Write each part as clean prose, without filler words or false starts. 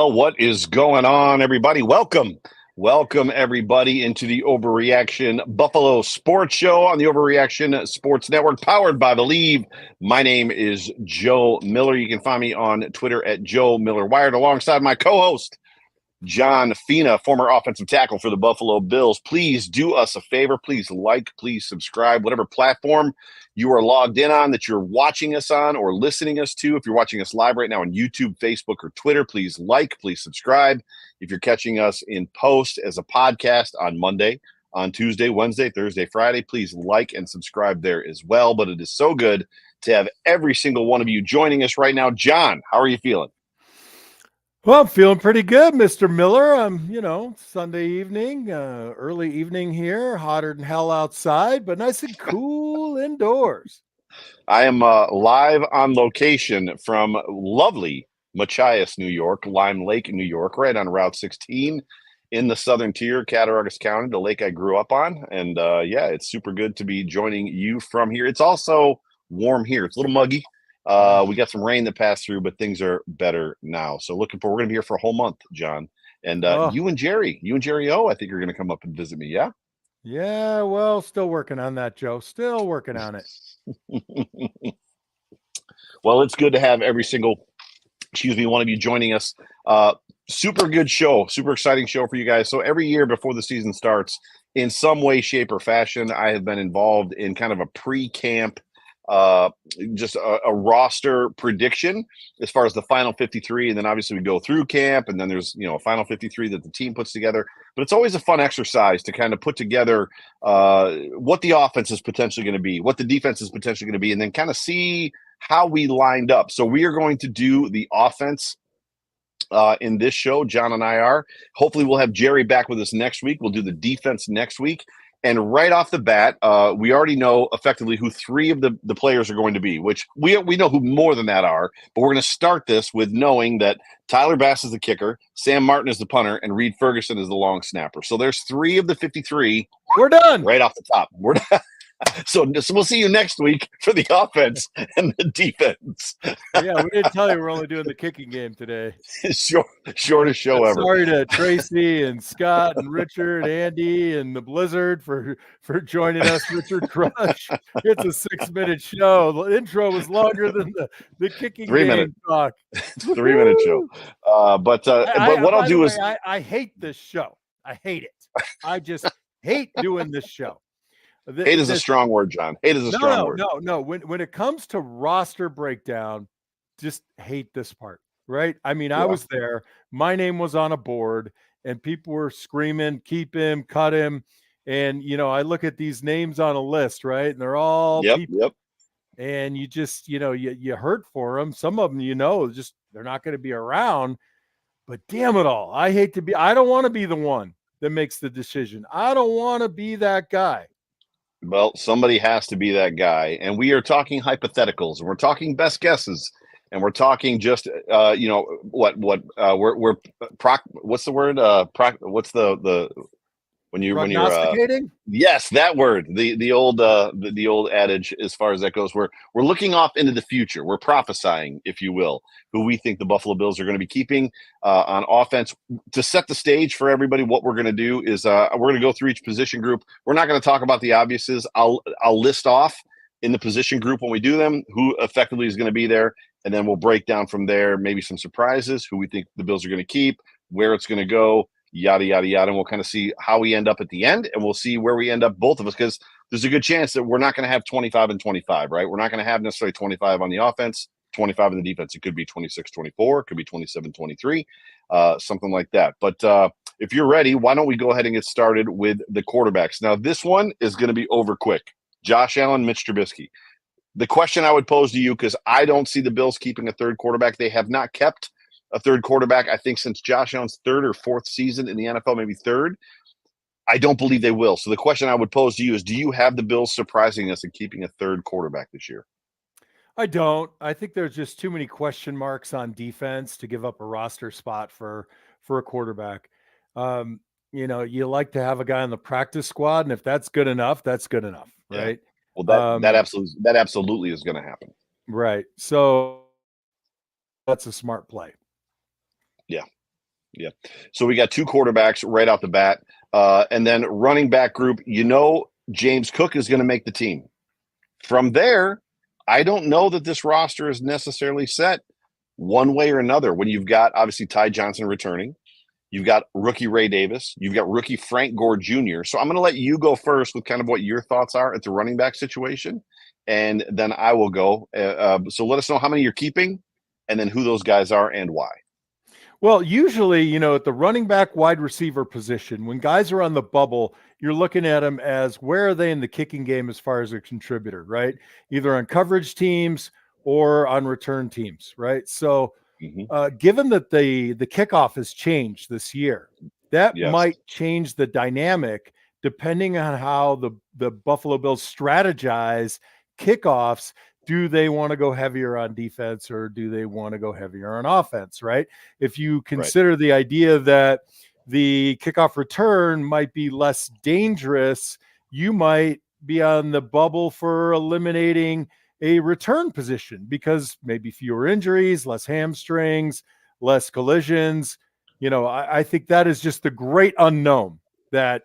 Well, what is going on, everybody? Welcome, everybody, into the Overreaction Buffalo Sports Show on the Overreaction Sports Network, powered by Believe. My name is Joe Miller. You can find me on Twitter at Joe Miller Wired, alongside my co-host, John Fina, former offensive tackle for the Buffalo Bills. Please do us a favor. Please like, please subscribe, whatever platform you are logged in on, that you're watching us on or listening us to. If you're watching us live right now on YouTube, Facebook, or Twitter, please like, please subscribe. If you're catching us in post as a podcast on Monday, on Tuesday, Wednesday, Thursday, Friday, please like and subscribe there as well. But it is so good to have every single one of you joining us right now. John, how are you feeling? Well, I'm feeling pretty good, Mr. Miller. Sunday evening, early evening here, hotter than hell outside, but nice and cool indoors. I am live on location from lovely Machias, New York, Lime Lake, New York, right on Route 16 in the southern tier, Cattaraugus County, the lake I grew up on. And it's super good to be joining you from here. It's also warm here. It's a little muggy. We got some rain that passed through, but things are better now. So we're going to be here for a whole month, John. And you and Jerry O, I think, are going to come up and visit me. Yeah. Yeah. Well, still working on that, Joe. Still working on it. Well, it's good to have every single, one of you joining us. Super good show, super exciting show for you guys. So every year before the season starts, in some way, shape, or fashion, I have been involved in kind of a pre-camp, just a roster prediction as far as the final 53. And then obviously we go through camp, and then there's, a final 53 that the team puts together. But it's always a fun exercise to kind of put together what the offense is potentially going to be, what the defense is potentially going to be, and then kind of see how we lined up. So we are going to do the offense in this show. John and I are. Hopefully we'll have Jerry back with us next week. We'll do the defense next week. And right off the bat, we already know effectively who three of the players are going to be, which we know who more than that are. But we're going to start this with knowing that Tyler Bass is the kicker, Sam Martin is the punter, and Reed Ferguson is the long snapper. So there's three of the 53. We're done. Right off the top. We're done. So we'll see you next week for the offense and the defense. Yeah, we didn't tell you we're only doing the kicking game today. Shortest show ever. Sorry to Tracy and Scott and Richard, Andy, and the Blizzard for joining us. Richard Crush. It's a 6-minute show. The intro was longer than the kicking 3 game minute talk. 3 minute show. But what I'll do is I hate this show. I hate it. I just hate doing this show. Hate is a strong word, John. Hate is a strong word. No. When it comes to roster breakdown, just hate this part, right? I mean, I was there. My name was on a board, and people were screaming, keep him, cut him. And, I look at these names on a list, right? And they're all people. Yep. And you just, you hurt for them. Some of them, just they're not going to be around. But damn it all. I don't want to be the one that makes the decision. I don't want to be that guy. Well, somebody has to be that guy, and we are talking hypotheticals, and we're talking best guesses, and we're talking just what's the word? What's the when you're yes, that word, the old adage as far as that goes. We're looking off into the future. We're prophesying, if you will, who we think the Buffalo Bills are going to be keeping on offense. To set the stage for everybody, what we're going to do is we're going to go through each position group. We're not going to talk about the obviouses. I'll list off in the position group when we do them who effectively is going to be there, and then we'll break down from there, maybe some surprises, who we think the Bills are going to keep, where it's going to go, yada, yada, yada. And we'll kind of see how we end up at the end, and we'll see where we end up, both of us, because there's a good chance that we're not going to have 25 and 25, right? We're not going to have necessarily 25 on the offense, 25 in the defense. It could be 26-24, it could be 27-23, something like that. But if you're ready, why don't we go ahead and get started with the quarterbacks? Now, this one is going to be over quick. Josh Allen, Mitch Trubisky. The question I would pose to you, because I don't see the Bills keeping a third quarterback. They have not kept a third quarterback, I think, since Josh Allen's third or fourth season in the NFL, maybe third. I don't believe they will. So the question I would pose to you is, do you have the Bills surprising us and keeping a third quarterback this year? I don't. I think there's just too many question marks on defense to give up a roster spot for a quarterback. You like to have a guy on the practice squad, and if that's good enough, that's good enough, right? Yeah. Well, that absolutely is going to happen. Right. So that's a smart play. Yeah. Yeah. So we got 2 quarterbacks right out the bat. And then running back group, James Cook is going to make the team. From there, I don't know that this roster is necessarily set one way or another. When you've got obviously Ty Johnson returning, you've got rookie Ray Davis, you've got rookie Frank Gore Jr. So I'm going to let you go first with kind of what your thoughts are at the running back situation, and then I will go. So let us know how many you're keeping, and then who those guys are and why. Well, usually, at the running back wide receiver position, when guys are on the bubble, you're looking at them as where are they in the kicking game as far as a contributor, right? Either on coverage teams or on return teams, right? So, given that the kickoff has changed this year, that might change the dynamic depending on how the Buffalo Bills strategize kickoffs. Do they want to go heavier on defense or do they want to go heavier on offense, right? If you consider the idea that the kickoff return might be less dangerous, you might be on the bubble for eliminating a return position because maybe fewer injuries, less hamstrings, less collisions. I think that is just the great unknown that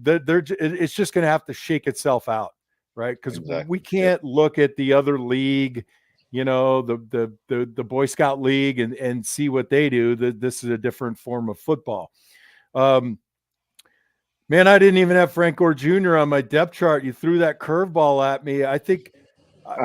it's just going to have to shake itself out. Right. Because we can't look at the other league, the Boy Scout league and see what they do. This is a different form of football. Man, I didn't even have Frank Gore Jr. on my depth chart. You threw that curveball at me. I think,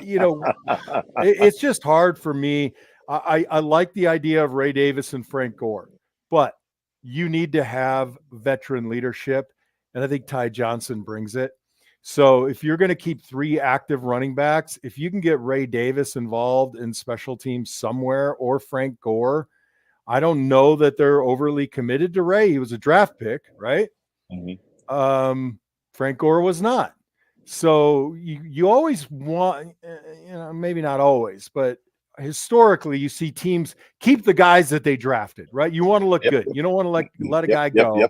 it's just hard for me. I like the idea of Ray Davis and Frank Gore, but you need to have veteran leadership. And I think Ty Johnson brings it. So if you're going to keep 3 active running backs, if you can get Ray Davis involved in special teams somewhere or Frank Gore, I don't know that they're overly committed to Ray. He was a draft pick, right? Frank Gore was not. So you always want, maybe not always, but historically you see teams keep the guys that they drafted, right? You want to look good. You don't want to let a guy go.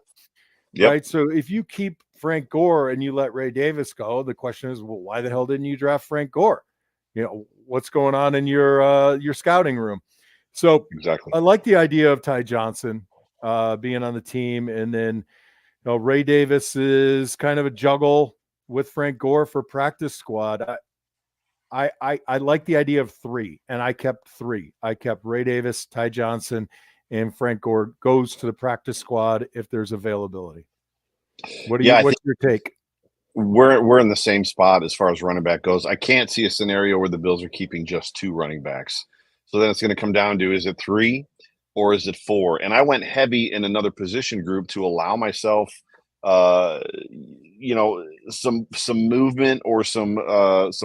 Right. So if you keep Frank Gore and you let Ray Davis go, the question is, well, why the hell didn't you draft Frank Gore? What's going on in your scouting room? So I like the idea of Ty Johnson being on the team. And then, Ray Davis is kind of a juggle with Frank Gore for practice squad. I like the idea of 3, and I kept 3. I kept Ray Davis, Ty Johnson, and Frank Gore goes to the practice squad if there's availability. What's your take? We're in the same spot as far as running back goes. I can't see a scenario where the Bills are keeping just 2 running backs. So then it's going to come down to, is it 3 or is it 4? And I went heavy in another position group to allow myself, some movement or some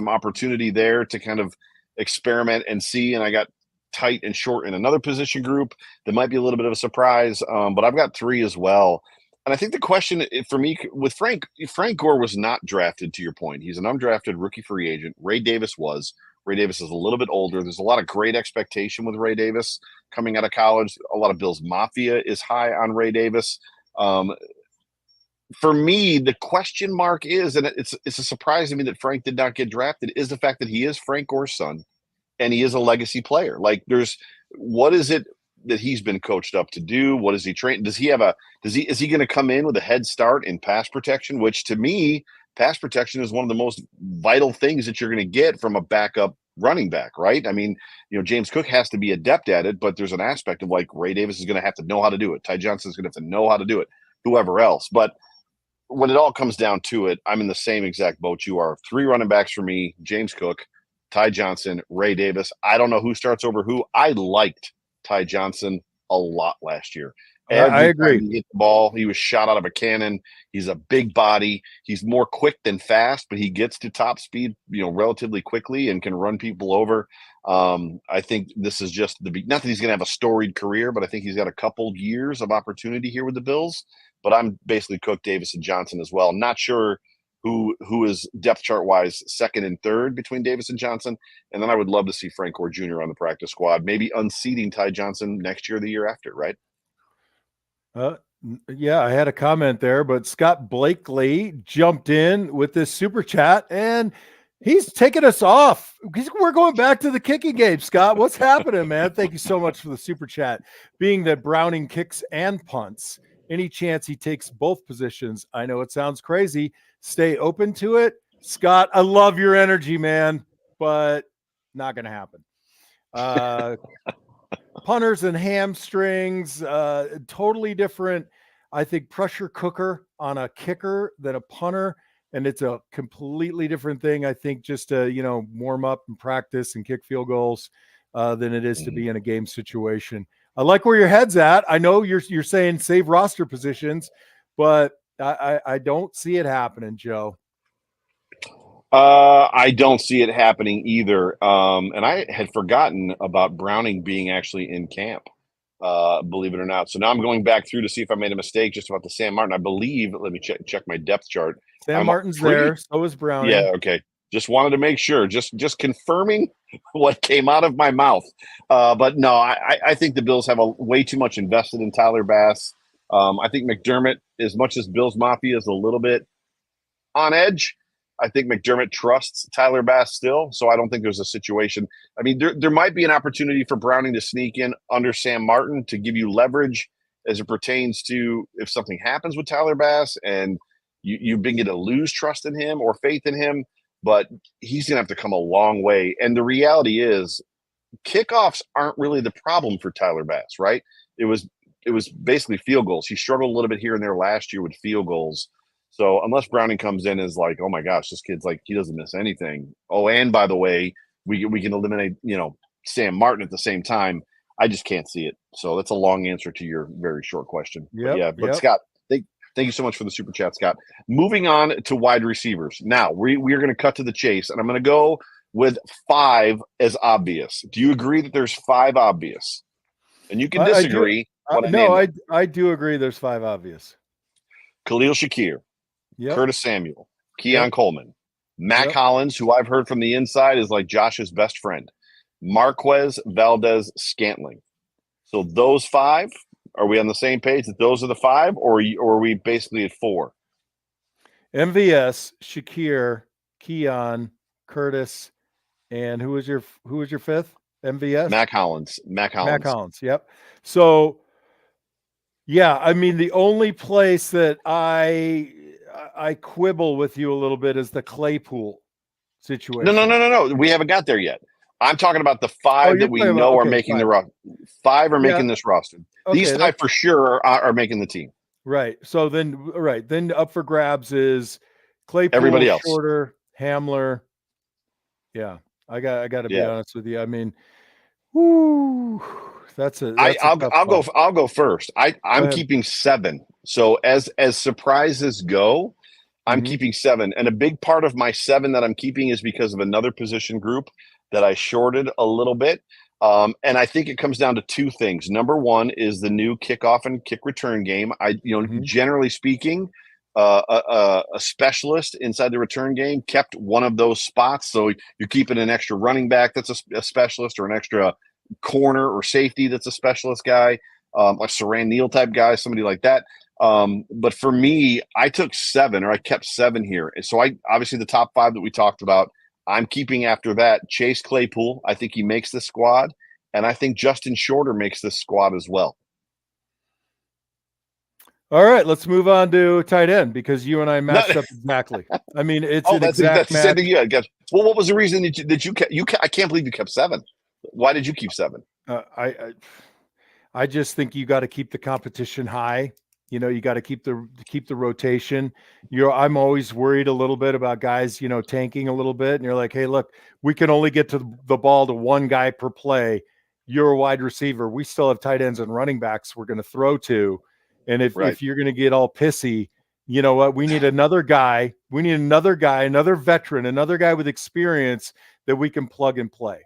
opportunity there to kind of experiment and see. And I got tight and short in another position group that might be a little bit of a surprise. But I've got 3 as well. And I think the question for me with Frank Gore was not drafted, to your point. He's an undrafted rookie free agent. Ray Davis was. Ray Davis is a little bit older. There's a lot of great expectation with Ray Davis coming out of college. A lot of Bills Mafia is high on Ray Davis. For me, the question mark is, and it's a surprise to me that Frank did not get drafted, is the fact that he is Frank Gore's son and he is a legacy player. What is it that he's been coached up to do? What is he trained? Is he going to come in with a head start in pass protection, which to me, pass protection is one of the most vital things that you're going to get from a backup running back, right? I mean, James Cook has to be adept at it, but there's an aspect of Ray Davis is going to have to know how to do it. Ty Johnson is going to have to know how to do it, whoever else. But when it all comes down to it, I'm in the same exact boat you are. 3 running backs for me: James Cook, Ty Johnson, Ray Davis. I don't know who starts over who. I liked Ty Johnson a lot last year. I agree. He hit the ball, he was shot out of a cannon. He's a big body. He's more quick than fast, but he gets to top speed, relatively quickly and can run people over. I think this is just not that he's going to have a storied career, but I think he's got a couple years of opportunity here with the Bills. But I'm basically Cook, Davis, and Johnson as well. Not sure who is depth chart wise second and third between Davis and Johnson. And then I would love to see Frank Gore Jr. on the practice squad, maybe unseating Ty Johnson next year or the year after, right? Yeah, I had a comment there, but Scott Blakely jumped in with this super chat and He's taking us off. We're going back to the kicking game, Scott. What's happening, man? Thank you so much for the super chat. Being that Browning kicks and punts, any chance he takes both positions? I know it sounds crazy. Stay open to it. Scott, I love your energy, man, but not going to happen. Punters and hamstrings, totally different. I think pressure cooker on a kicker than a punter. And it's a completely different thing, I think, just to, warm up and practice and kick field goals than it is to be in a game situation. I like where your head's at. I know you're saying save roster positions, but I don't see it happening, Joe. I don't see it happening either. And I had forgotten about Browning being actually in camp, believe it or not. So now I'm going back through to see if I made a mistake just about the Sam Martin. I believe, let me check my depth chart. Sam Martin's there. So is Browning. Yeah. Okay. Just wanted to make sure, just confirming what came out of my mouth. But no, I think the Bills have way too much invested in Tyler Bass. I think McDermott, as much as Bills Mafia is a little bit on edge, I think McDermott trusts Tyler Bass still. So I don't think there's a situation. I mean, there might be an opportunity for Browning to sneak in under Sam Martin to give you leverage as it pertains to if something happens with Tyler Bass and you begin to lose trust in him or faith in him, but he's going to have to come a long way. And the reality is kickoffs aren't really the problem for Tyler Bass, right? It was basically field goals. He struggled a little bit here and there last year with field goals. So unless Browning comes in as like, oh my gosh, this kid's like, he doesn't miss anything. Oh, and by the way, we can eliminate, Sam Martin at the same time. I just can't see it. So that's a long answer to your very short question. But Scott, thank you so much for the super chat, Scott. Moving on to wide receivers. Now we're going to cut to the chase, and I'm going to go with 5 as obvious. Do you agree that there's 5 obvious? And you can disagree. I do agree there's 5 obvious. Khalil Shakir, Curtis Samuel, Keon Coleman, Mac Hollins, who I've heard from the inside is like Josh's best friend, Marquez Valdez Scantling. So those 5, are we on the same page that those are the 5, or are we basically at 4? MVS, Shakir, Keon, Curtis, and who was your 5th? MVS? Mac Hollins. Mac Hollins. Yep. So, yeah, I mean, the only place that I quibble with you a little bit is the Claypool situation. No. We haven't got there yet. I'm talking about the 5 that we know are making the roster. 5 are making this roster. Okay, these 5 for sure are making the team. Right. So then up for grabs is Claypool, everybody else, Shorter, Hamler. Yeah, I got to be honest with you. I mean, I'll go first. I'm keeping 7. So as surprises go, I'm keeping 7, and a big part of my 7 that I'm keeping is because of another position group that I shorted a little bit. And I think it comes down to 2 things. Number 1 is the new kickoff and kick return game. Generally speaking, a specialist inside the return game kept one of those spots. So you're keeping an extra running back that's a specialist, or an extra corner or safety that's a specialist guy, a Saran Neal type guy, somebody like that. But for me, I took 7, or I kept 7 here. So obviously the top 5 that we talked about, I'm keeping after that Chase Claypool. I think he makes this squad, and I think Justin Shorter makes this squad as well. All right, let's move on to tight end, because you and I matched up exactly. I mean, it's that's the same thing. Yeah, well, what was the reason that you kept? I can't believe you kept 7. Why did you keep 7? I just think you got to keep the competition high. You got to keep the rotation. I'm always worried a little bit about guys, tanking a little bit. And you're like, hey, look, we can only get to the ball to one guy per play. You're a wide receiver. We still have tight ends and running backs we're going to throw to. And if you're going to get all pissy, you know what? We need another guy. We need another guy, another veteran, another guy with experience that we can plug and play.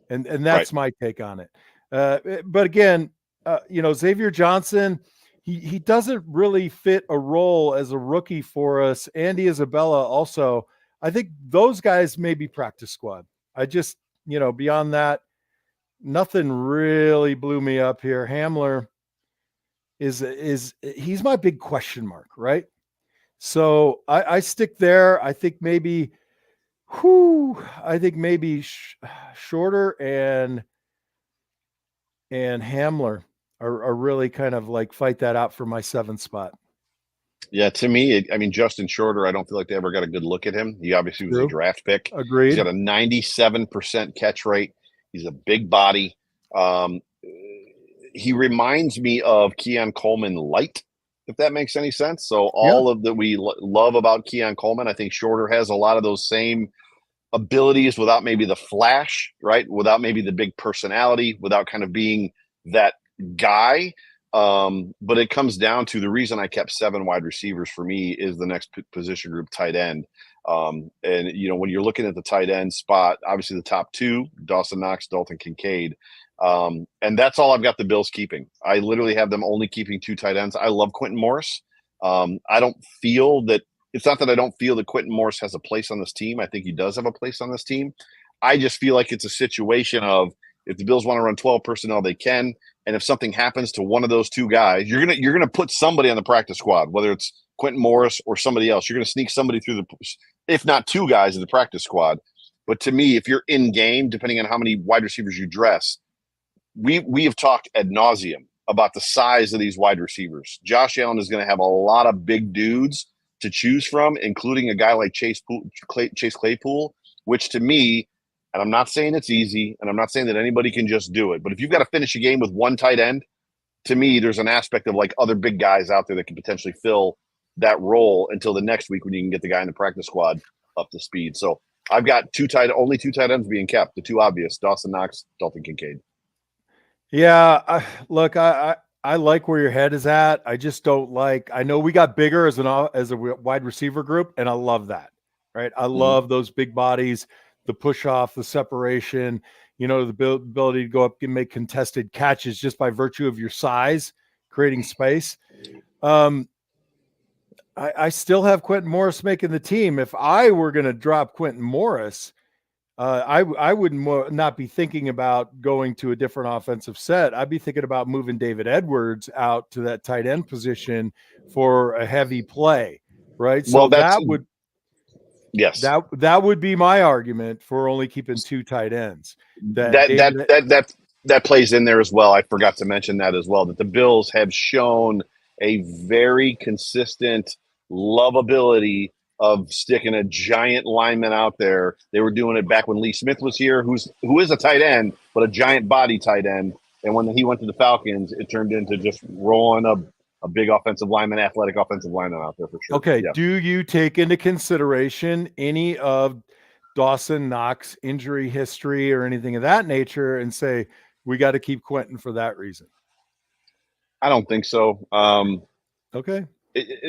And that's my take on it. But again, Xavier Johnson, he doesn't really fit a role as a rookie for us. Andy Isabella also. I think those guys may be practice squad. I just, beyond that, nothing really blew me up here. Hamler he's my big question mark, right? So I stick there. I think maybe I think maybe Shorter and Hamler are really kind of like fight that out for my 7th spot. Yeah, to me, I mean, Justin Shorter, I don't feel like they ever got a good look at him. He obviously was a draft pick. Agreed. He's got a 97% catch rate. He's a big body. He reminds me of Keon Coleman light, if that makes any sense. So all of that we love about Keon Coleman, I think Shorter has a lot of those same abilities without maybe the flash, right? Without maybe the big personality, without kind of being that guy. But it comes down to the reason I kept 7 wide receivers for me is the next position group, tight end. And, you know, when you're looking at the tight end spot, obviously the top 2, Dawson Knox, Dalton Kincaid. And that's all I've got the Bills keeping. I literally have them only keeping 2 tight ends. I love Quintin Morris. I don't feel that it's not that I don't feel that Quintin Morris has a place on this team. I think he does have a place on this team. I just feel like it's a situation of if the Bills want to run 12 personnel, they can. And if something happens to one of those 2 guys, you're gonna put somebody on the practice squad, whether it's Quintin Morris or somebody else. You're gonna sneak somebody through the, if not 2 guys in the practice squad. But to me, if you're in game, depending on how many wide receivers you dress, we have talked ad nauseum about the size of these wide receivers. Josh Allen is going to have a lot of big dudes to choose from, including a guy like Chase Claypool, which to me, and I'm not saying it's easy, and I'm not saying that anybody can just do it, but if you've got to finish a game with 1 tight end, to me, there's an aspect of like other big guys out there that can potentially fill that role until the next week when you can get the guy in the practice squad up to speed. So I've got only 2 tight ends being kept, the 2 obvious, Dawson Knox, Dalton Kincaid. Yeah, look, I like where your head is at. I just don't like. I know we got bigger as a wide receiver group, and I love that. Right, I love those big bodies, the push off, the separation. You know, the ability to go up and make contested catches just by virtue of your size, creating space. I still have Quintin Morris making the team. If I were going to drop Quintin Morris, I would not be thinking about going to a different offensive set. I'd be thinking about moving David Edwards out to that tight end position for a heavy play, right? So that would be my argument for only keeping 2 tight ends. That plays in there as well. I forgot to mention that as well, that the Bills have shown a very consistent lovability of sticking a giant lineman out there. They were doing it back when Lee Smith was here, who is a tight end, but a giant body tight end. And when he went to the Falcons, it turned into just rolling a big offensive lineman, athletic offensive lineman out there for sure. Okay. Yeah. Do you take into consideration any of Dawson Knox injury history or anything of that nature and say, we got to keep Quintin for that reason? I don't think so. Okay.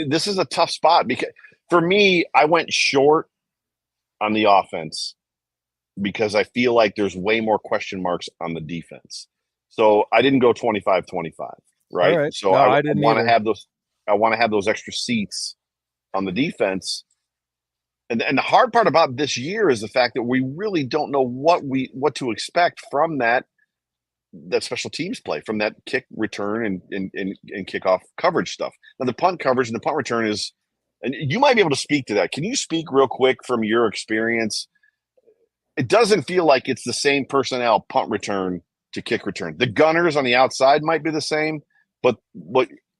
This is a tough spot because for me, I went short on the offense because I feel like there's way more question marks on the defense. So I didn't go 25-25, right? So no, I want to have those. I want to have those extra seats on the defense. And the hard part about this year is the fact that we really don't know what to expect from that special teams play, from that kick return and kickoff coverage stuff. Now the punt coverage and the punt return is. And you might be able to speak to that. Can you speak real quick from your experience? It doesn't feel like it's the same personnel punt return to kick return. The gunners on the outside might be the same, but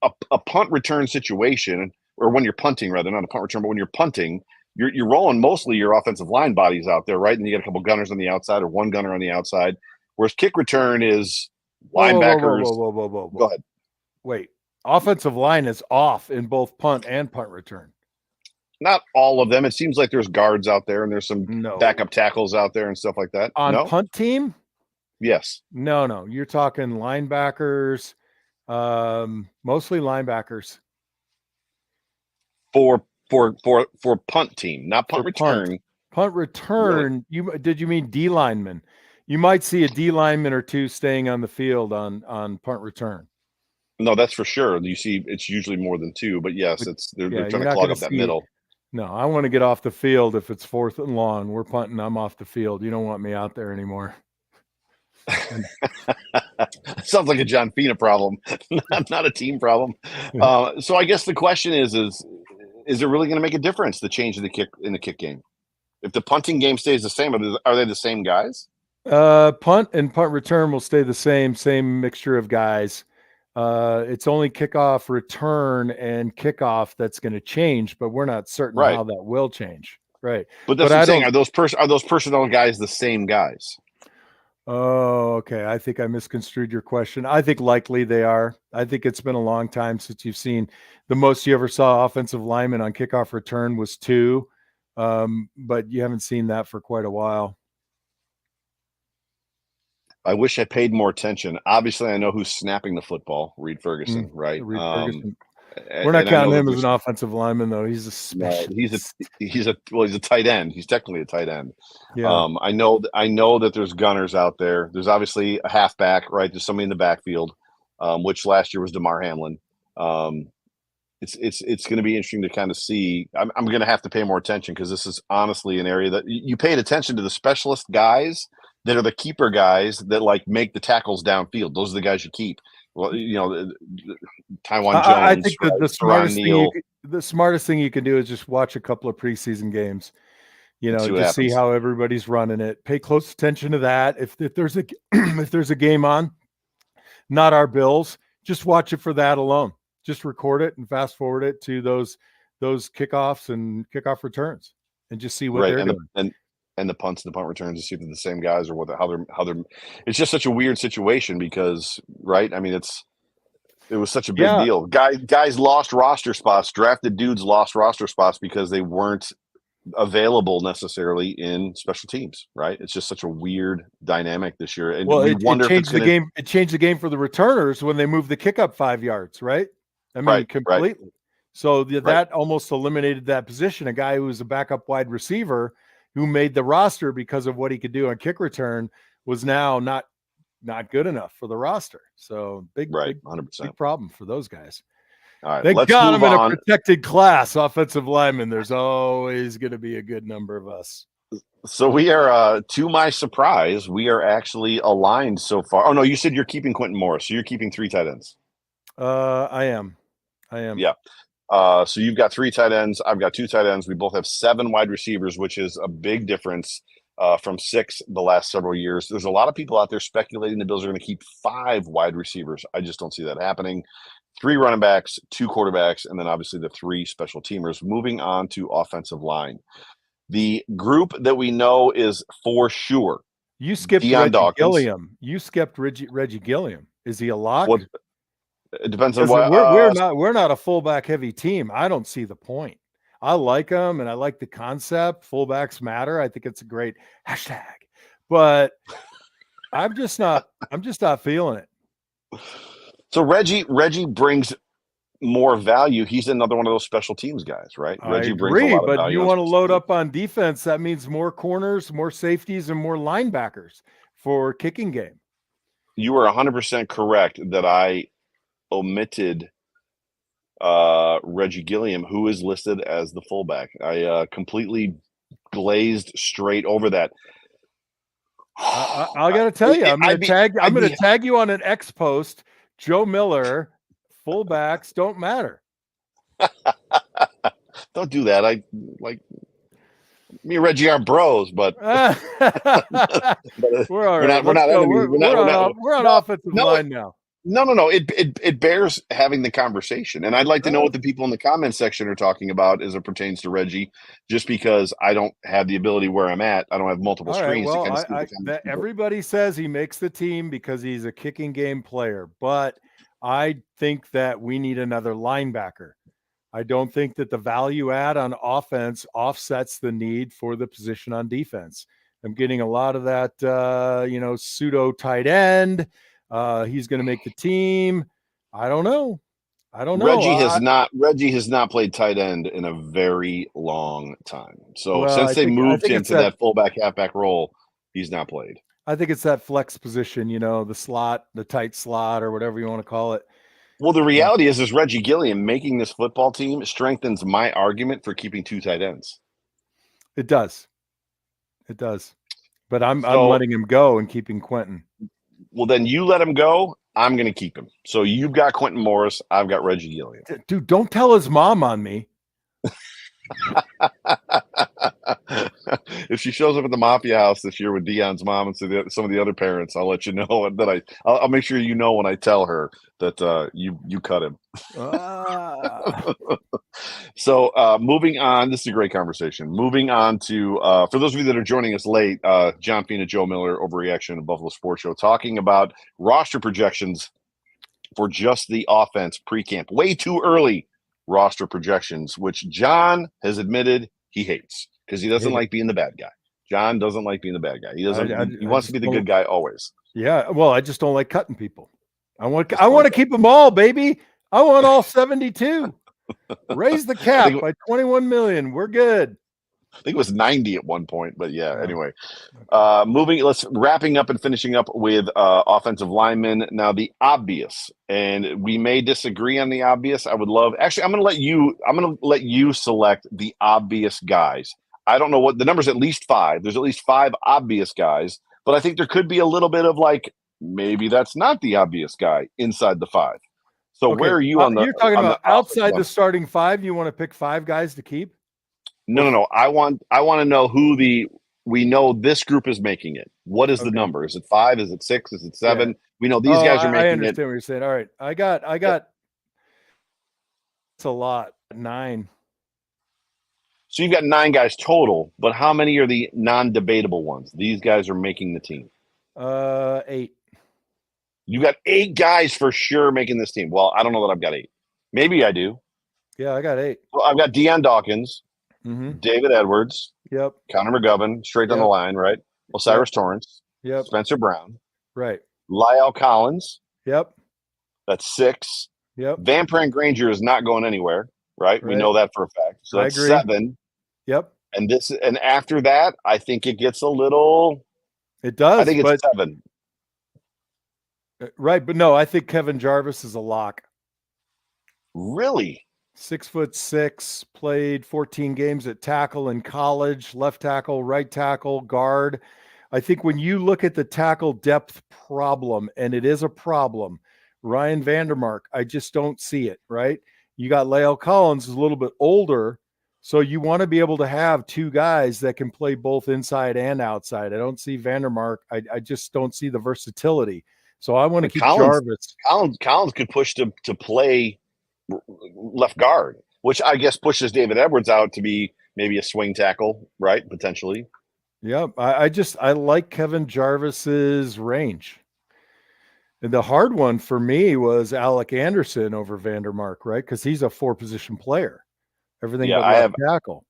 a punt return situation, or when you're punting, rather, not a punt return, but when you're punting, you're rolling mostly your offensive line bodies out there, right? And you got a couple gunners on the outside or one gunner on the outside. Whereas kick return is linebackers. Whoa. Go ahead. Wait. Offensive line is off in both punt and punt return. Not all of them. It seems like there's guards out there and there's some backup tackles out there and stuff like that. On punt team? Yes. No. You're talking linebackers, mostly linebackers. For punt team, not punt return. Punt return. Really? Did you mean D lineman? You might see a D lineman or 2 staying on the field on punt return. No, that's for sure. You see, it's usually more than 2, but yes, they're trying to clog up that middle. No, I want to get off the field if it's 4th and long. We're punting. I'm off the field. You don't want me out there anymore. Sounds like a John Fina problem, not a team problem. So I guess the question is it really going to make a difference, the change in the kick game? If the punting game stays the same, are they the same guys? Punt and punt return will stay the same mixture of guys. It's only kickoff return and kickoff that's going to change, but we're not certain how that will change. Right. But that's what I'm saying. Are those personnel guys the same guys? Oh, okay. I think I misconstrued your question. I think likely they are. I think it's been a long time since you've seen the most you ever saw offensive linemen on kickoff return was 2. But you haven't seen that for quite a while. I wish I paid more attention. Obviously, I know who's snapping the football, Reed Ferguson, right? Reed Ferguson. We're not counting him as an offensive lineman, though. He's a specialist. He's a tight end. He's technically a tight end. Yeah. I know that there's gunners out there. There's obviously a halfback, right? There's somebody in the backfield, which last year was DeMar Hamlin. It's going to be interesting to kind of see. I'm going to have to pay more attention because this is honestly an area that you paid attention to the specialist guys that are the keeper guys that like make the tackles downfield. Those are the guys you keep. Well, Taiwan Jones. I think the smartest thing you can do is just watch a couple of preseason games. Just see how everybody's running it. Pay close attention to that. If there's a if there's a game on, not our Bills, just watch it for that alone. Just record it and fast forward it to those kickoffs and kickoff returns, and just see what they're doing. And the punts and the punt returns to see if they're the same guys or how they're. It's just such a weird situation because, right? I mean, it was such a big deal. Guys lost roster spots. Drafted dudes lost roster spots because they weren't available necessarily in special teams. Right? It's just such a weird dynamic this year. And it changed the game. It changed the game for the returners when they moved the kick up 5 yards. Right? I mean, completely. Right. So that almost eliminated that position. A guy who was a backup wide receiver who made the roster because of what he could do on kick return was now not good enough for the roster. So big 100%. Big problem for those guys. All right, they got him in a protected class, offensive lineman. There's always going to be a good number of us. So we are, to my surprise, we are actually aligned so far. Oh no, you said you're keeping Quintin Morris, so you're keeping 3 tight ends. I am. Yeah. So you've got 3 tight ends. I've got 2 tight ends. We both have 7 wide receivers, which is a big difference from 6 the last several years. There's a lot of people out there speculating the Bills are going to keep 5 wide receivers. I just don't see that happening. 3 running backs, 2 quarterbacks, and then obviously the 3 special teamers. Moving on to offensive line. The group that we know is for sure. You skipped Reggie Gilliam. You skipped Reggie Gilliam. Is he a lock? It depends on what we're not a fullback heavy team. I don't see the point. I like them and I like the concept. Fullbacks matter. I think it's a great hashtag, but I'm just not feeling it. So Reggie brings more value. He's another one of those special teams guys, right? Reggie brings a lot of value. But you want to load up on defense. That means more corners, more safeties, and more linebackers for kicking game. You are 100% correct that I omitted Reggie Gilliam, who is listed as the fullback. I completely glazed straight over that. I got to tell you, I'm going to tag you on an X post. Joe Miller, fullbacks don't matter. Don't do that. Me and Reggie are bros, but we're all right. We're on offensive line now. No. It bears having the conversation, and I'd like to know what the people in the comment section are talking about as it pertains to Reggie. Just because I don't have the ability where I'm at, I don't have multiple screens. Well, everybody says he makes the team because he's a kicking game player, but I think that we need another linebacker. I don't think that the value add on offense offsets the need for the position on defense. I'm getting a lot of that, pseudo tight end. He's going to make the team. I don't know. Reggie has not played tight end in a very long time. So since they moved him to that fullback halfback role, he's not played. I think it's that flex position, the slot, the tight slot, or whatever you want to call it. Well, the reality is Reggie Gilliam making this football team strengthens my argument for keeping 2 tight ends. It does. But I'm letting him go and keeping Quintin. Well, then you let him go. I'm going to keep him. So you've got Quintin Morris. I've got Reggie Gilliam. Dude, don't tell his mom on me. if she shows up at the Mafia house this year with Dion's mom and some of the other parents, I'll let you know that I'll make sure you know when I tell her that you cut him. So moving on, this is a great conversation. Moving on to for those of you that are joining us late, John Fina, Joe Miller, Overreaction, and Buffalo Sports Show, talking about roster projections for just the offense pre-camp. Way too early roster projections, which John has admitted he hates because he doesn't like being the bad guy. John doesn't like being the bad guy. He doesn't. He wants to be the good guy always. Yeah. Well, I just don't like cutting people. I want to keep them all, baby. I want all 72. Raise the cap by 21 million. We're good. I think it was 90 at one point, but yeah. Anyway, let's wrapping up and finishing up with offensive linemen. Now, the obvious, and we may disagree on the obvious. I would love. Actually, I'm going to let you select the obvious guys. I don't know what the number's. At least 5. There's at least 5 obvious guys, but I think there could be a little bit of like maybe that's not the obvious guy inside the 5. So okay. Where are you on the? You're talking about outside the starting 5. You want to pick 5 guys to keep? No. I want to know who we know this group is making it. What is the number? Is it 5? Is it 6? Is it 7? Yeah. We know these guys are making it. I understand what you're saying. All right. I got it's a lot. 9. So you've got 9 guys total, but how many are the non-debatable ones? These guys are making the team. 8. You got 8 guys for sure making this team. Well, I don't know that I've got 8. Maybe I do. Yeah, I got 8. Well, I've got Deion Dawkins, David Edwards, Connor McGovern, straight down the line, right? Osiris Torrance, Spencer Brown, right? Lyle Collins, that's 6. Van Pran Granger is not going anywhere, right? We know that for a fact. So that's 7. And after that, I think it gets a little. It does. I think it's 7. Right, but no, I think Kevin Jarvis is a lock. Really? 6'6", played 14 games at tackle in college, left tackle, right tackle, guard. I think when you look at the tackle depth problem, and it is a problem, Ryan Vandermark, I just don't see it, right? You got Lyle Collins, is a little bit older, so you want to be able to have 2 guys that can play both inside and outside. I don't see Vandermark. I just don't see the versatility. So I want to keep Jarvis. Collins could push to play left guard, which I guess pushes David Edwards out to be maybe a swing tackle, right? Potentially. Yeah, I like Kevin Jarvis's range. And the hard one for me was Alec Anderson over Vandermark, right? Because he's a 4-position player. Everything but left tackle.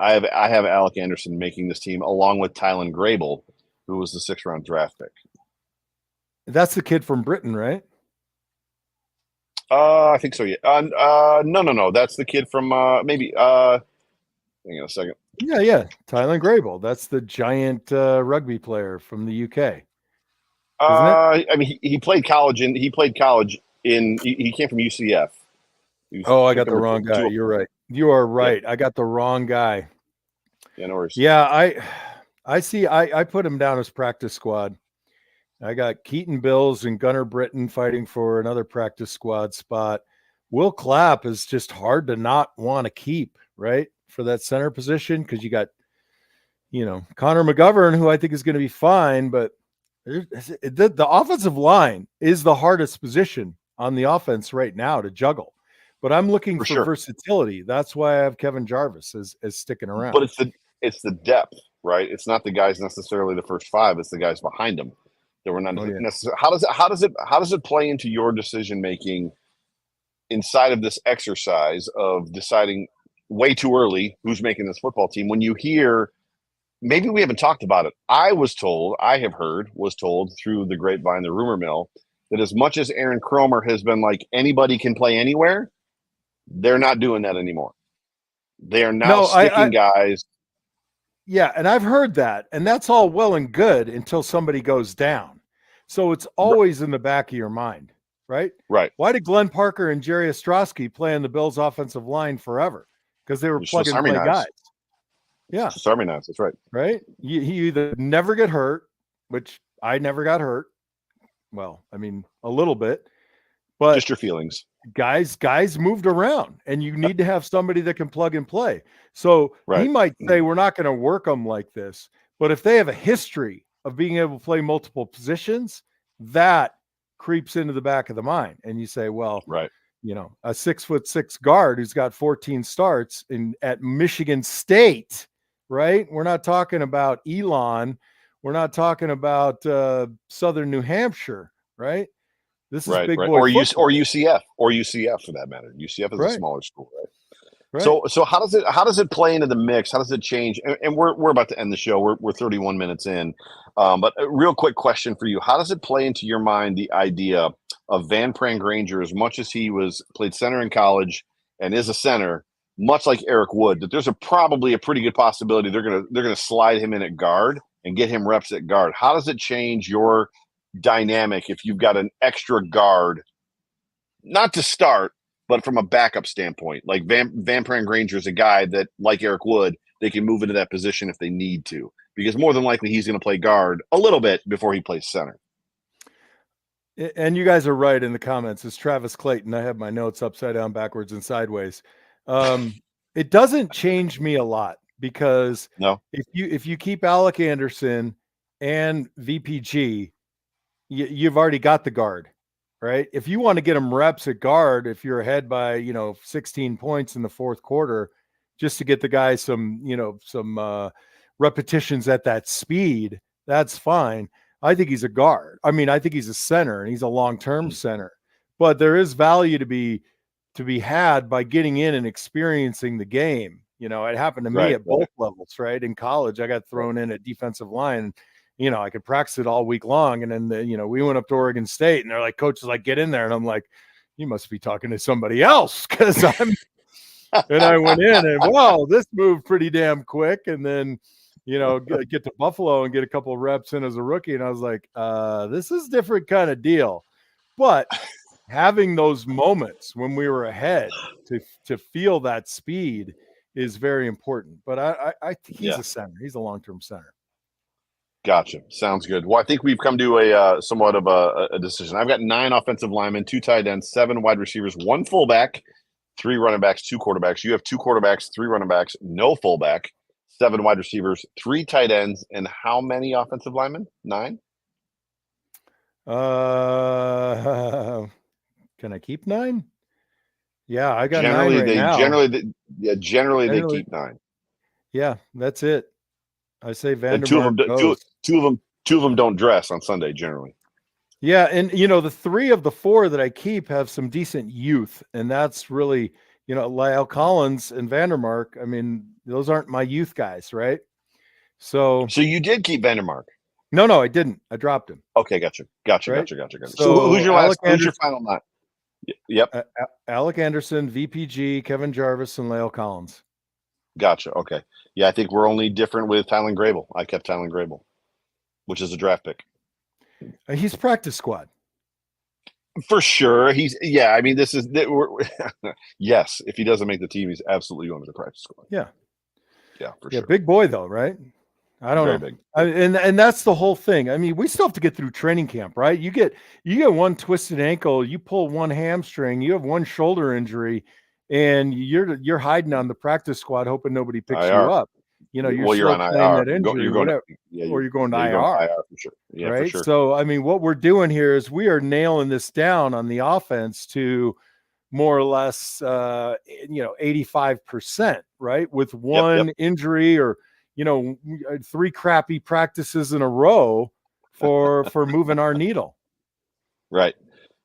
I have Alec Anderson making this team along with Tylen Grable, who was the 6th-round draft pick. That's the kid from Britain, right? I think so. Yeah. No. That's the kid from maybe. Hang on a second. Yeah. Tylen Grable. That's the giant rugby player from the UK. I mean, he played college in. He came from UCF. I got the wrong guy. You're right. You are right. Yeah. I got the wrong guy. Yeah, no worries. Yeah, I see. I put him down as practice squad. I got Keaton Bills and Gunnar Britton fighting for another practice squad spot. Will Clapp is just hard to not want to keep, right, for that center position because you got, Connor McGovern, who I think is going to be fine, but the offensive line is the hardest position on the offense right now to juggle. But I'm looking for versatility. That's why I have Kevin Jarvis as sticking around. But it's the depth, right? It's not the guys necessarily the first 5. It's the guys behind them. That we're not necessarily. How does it play into your decision making inside of this exercise of deciding way too early who's making this football team? When you hear, maybe we haven't talked about it. I was told through the grapevine, the rumor mill, that as much as Aaron Cromer has been like anybody can play anywhere, they're not doing that anymore. They are now sticking guys. Yeah, and I've heard that, and that's all well and good until somebody goes down. So it's always in the back of your mind, right? Right. Why did Glenn Parker and Jerry Ostrowski play on the Bills' offensive line forever? Because they were plug-and-play guys. Yeah. Army knives, that's right. Right? You either never get hurt, which I never got hurt. Well, I mean, a little bit. But just your feelings. guys moved around, and you need to have somebody that can plug and play. So he might say, we're not going to work them like this, but if they have a history of being able to play multiple positions, that creeps into the back of the mind. And you say, well, you know, a 6'6" guard who's got 14 starts at Michigan State, right? We're not talking about Elon. We're not talking about Southern New Hampshire, right? This is big boy or UCF for that matter. UCF is a smaller school, right? So how does it play into the mix? How does it change? And we're about to end the show. We're 31 minutes in. But a real quick question for you: how does it play into your mind the idea of Van Pran-Granger, as much as he played center in college and is a center, much like Eric Wood, that there's probably a pretty good possibility they're gonna slide him in at guard and get him reps at guard? How does it change your dynamic if you've got an extra guard, not to start, but from a backup standpoint? Like Van Pran-Granger is a guy that, like Eric Wood, they can move into that position if they need to, because more than likely he's going to play guard a little bit before he plays center. And you guys are right in the comments. It's Travis Clayton. I have my notes upside down, backwards, and sideways. It doesn't change me a lot, because if you keep Alec Anderson and VPG, you've already got the guard, right? If you want to get them reps at guard, if you're ahead by 16 points in the fourth quarter, just to get the guy some repetitions at that speed, that's fine. I think he's a guard. I mean, I think he's a center, and he's a long-term center. But there is value to be had by getting in and experiencing the game. You know, it happened to me at both levels, right? In college, I got thrown in at defensive line. You know, I could practice it all week long. And then, we went up to Oregon State, and they're like, coach is like, get in there. And I'm like, you must be talking to somebody else, because and I went in, and wow, this moved pretty damn quick. And then, get to Buffalo and get a couple of reps in as a rookie. And I was like, this is a different kind of deal. But having those moments when we were ahead to feel that speed is very important. But I think he's a center. He's a long-term center. Gotcha. Sounds good. Well, I think we've come to a somewhat of a decision. I've got 9 offensive linemen, 2 tight ends, 7 wide receivers, 1 fullback, 3 running backs, 2 quarterbacks. You have 2 quarterbacks, 3 running backs, no fullback, 7 wide receivers, 3 tight ends, and how many offensive linemen? 9? Can I keep 9? Yeah, I got generally 9 right now. Generally they keep 9. Yeah, that's it. I say Vandermark. Two of them don't dress on Sunday generally. Yeah, and the 3 of the 4 that I keep have some decent youth, and that's really Lyle Collins and Vandermark. I mean, those aren't my youth guys, right? So you did keep Vandermark? No, I didn't. I dropped him. Okay, gotcha. So who's your final 9? Yep. Alec Anderson, VPG, Kevin Jarvis, and Lyle Collins. Gotcha. Okay. Yeah, I think we're only different with Tylen Grable. I kept Tylen Grable, which is a draft pick. He's practice squad. For sure. I mean, yes, if he doesn't make the team, he's absolutely going to the practice squad. Yeah. Yeah, for sure. Big boy though, right? I don't know. Big. And that's the whole thing. I mean, we still have to get through training camp, right? You get one twisted ankle, you pull one hamstring, you have one shoulder injury, and you're hiding on the practice squad hoping nobody picks you up. You're on IR. That injury, you're going to IR for sure. Yeah, right. For sure. So, I mean, what we're doing here is we are nailing this down on the offense to more or less, 85%, right? With one injury or, 3 crappy practices in a row for moving our needle. Right.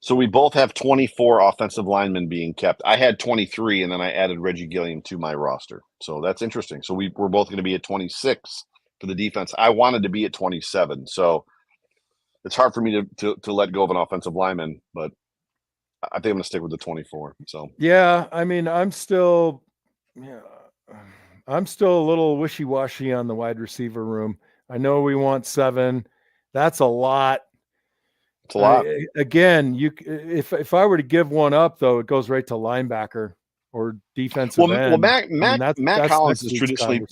So we both have 24 offensive linemen being kept. I had 23, and then I added Reggie Gilliam to my roster. So that's interesting. So we're both going to be at 26 for the defense. I wanted to be at 27. So it's hard for me to let go of an offensive lineman, but I think I'm going to stick with the 24. So yeah, I mean, I'm still a little wishy-washy on the wide receiver room. I know we want 7. That's a lot. It's a lot. Again, if I were to give one up, though, it goes right to linebacker or defensive end. Well, Matt Collins is traditionally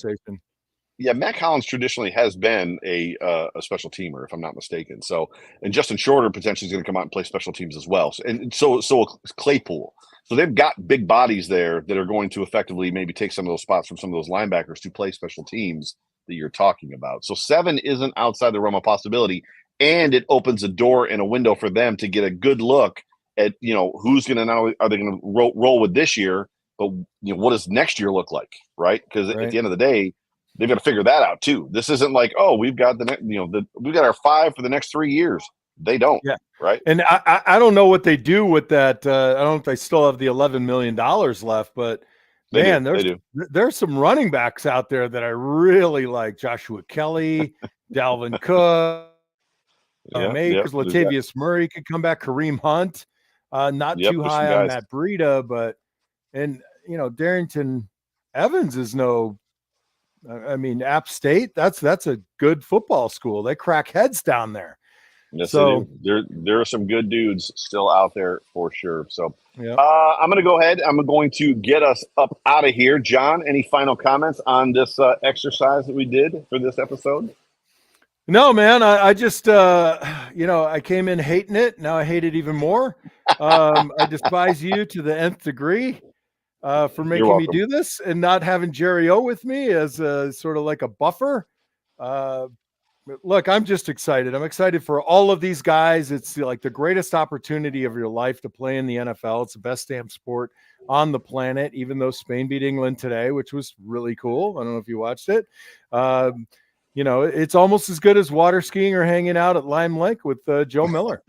Yeah, Matt Collins traditionally has been a special teamer, if I'm not mistaken. So, and Justin Shorter potentially is going to come out and play special teams as well. So Claypool. So they've got big bodies there that are going to effectively maybe take some of those spots from some of those linebackers to play special teams that you're talking about. So 7 isn't outside the realm of possibility, and it opens a door and a window for them to get a good look at who's going to not only are they going to roll with this year, but what does next year look like, right? Because at the end of the day, they've got to figure that out too. This isn't like, oh, we've got we've got our 5 for the next 3 years. They don't, right? And I don't know what they do with that. I don't know if they still have the $11 million left, but there's some running backs out there that I really like. Joshua Kelly, Dalvin Cook, because Latavius Murray could come back. Kareem Hunt, not too high on Matt Breida, but Darrington Evans is no. I mean, App State, that's a good football school. They crack heads down there. Yes, so there are some good dudes still out there for sure. So I'm going to go ahead. I'm going to get us up out of here. John, any final comments on this exercise that we did for this episode? No, man. I just, I came in hating it. Now I hate it even more. I despise you to the nth degree. For making me do this and not having Jerry O with me as sort of like a buffer. Look, I'm just excited. I'm excited for all of these guys. It's like the greatest opportunity of your life to play in the NFL. It's the best damn sport on the planet, even though Spain beat England today, which was really cool. I don't know if you watched it. It's almost as good as water skiing or hanging out at Lime Lake with Joe Miller.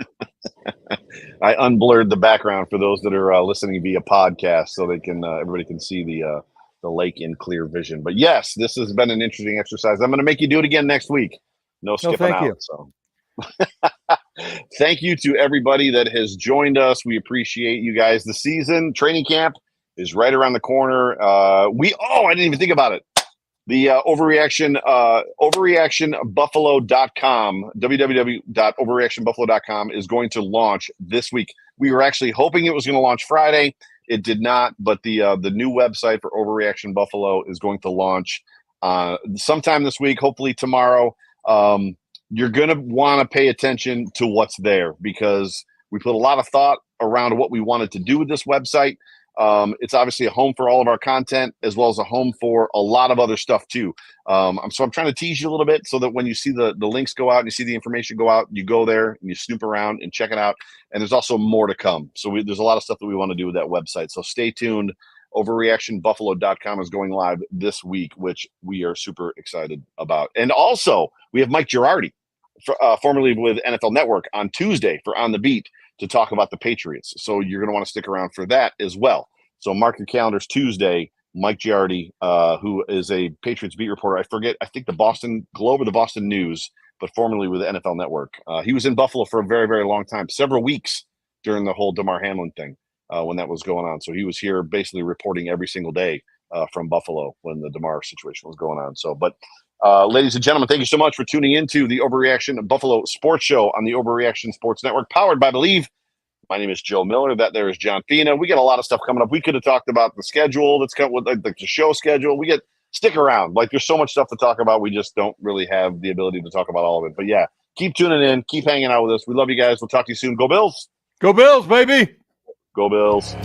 I unblurred the background for those that are listening via podcast, so they can everybody can see the lake in clear vision. But yes, this has been an interesting exercise. I'm going to make you do it again next week. No skipping out. So, thank you to everybody that has joined us. We appreciate you guys. The season training camp is right around the corner. I didn't even think about it. The overreactionbuffalo.com, www.overreactionbuffalo.com is going to launch this week. We were actually hoping it was going to launch Friday. It did not, but the new website for Overreaction Buffalo is going to launch sometime this week, hopefully tomorrow. You're going to want to pay attention to what's there because we put a lot of thought around what we wanted to do with this website. It's obviously a home for all of our content as well as a home for a lot of other stuff too. So I'm trying to tease you a little bit so that when you see the links go out and you see the information go out, you go there and you snoop around and check it out. And there's also more to come. So there's a lot of stuff that we want to do with that website. So stay tuned. Overreactionbuffalo.com is going live this week, which we are super excited about. And also we have Mike Girardi, formerly with NFL Network, on Tuesday for On the Beat to talk about the Patriots. So you're going to want to stick around for that as well. So mark your calendars Tuesday. Mike Giardi, who is a Patriots beat reporter. I think the Boston Globe or the Boston News, but formerly with the NFL Network. He was in Buffalo for a very, very long time, several weeks during the whole Damar Hamlin thing when that was going on. So he was here basically reporting every single day from Buffalo when the Damar situation was going on. So, but ladies and gentlemen, thank you so much for tuning into the Overreaction Buffalo Sports Show on the Overreaction Sports Network, powered by Believe. My name is Joe Miller. That there is John Fina. We got a lot of stuff coming up. We could have talked about the schedule that's coming with like the show schedule. Stick around. Like there's so much stuff to talk about. We just don't really have the ability to talk about all of it. But yeah, keep tuning in. Keep hanging out with us. We love you guys. We'll talk to you soon. Go Bills. Go Bills, baby. Go Bills.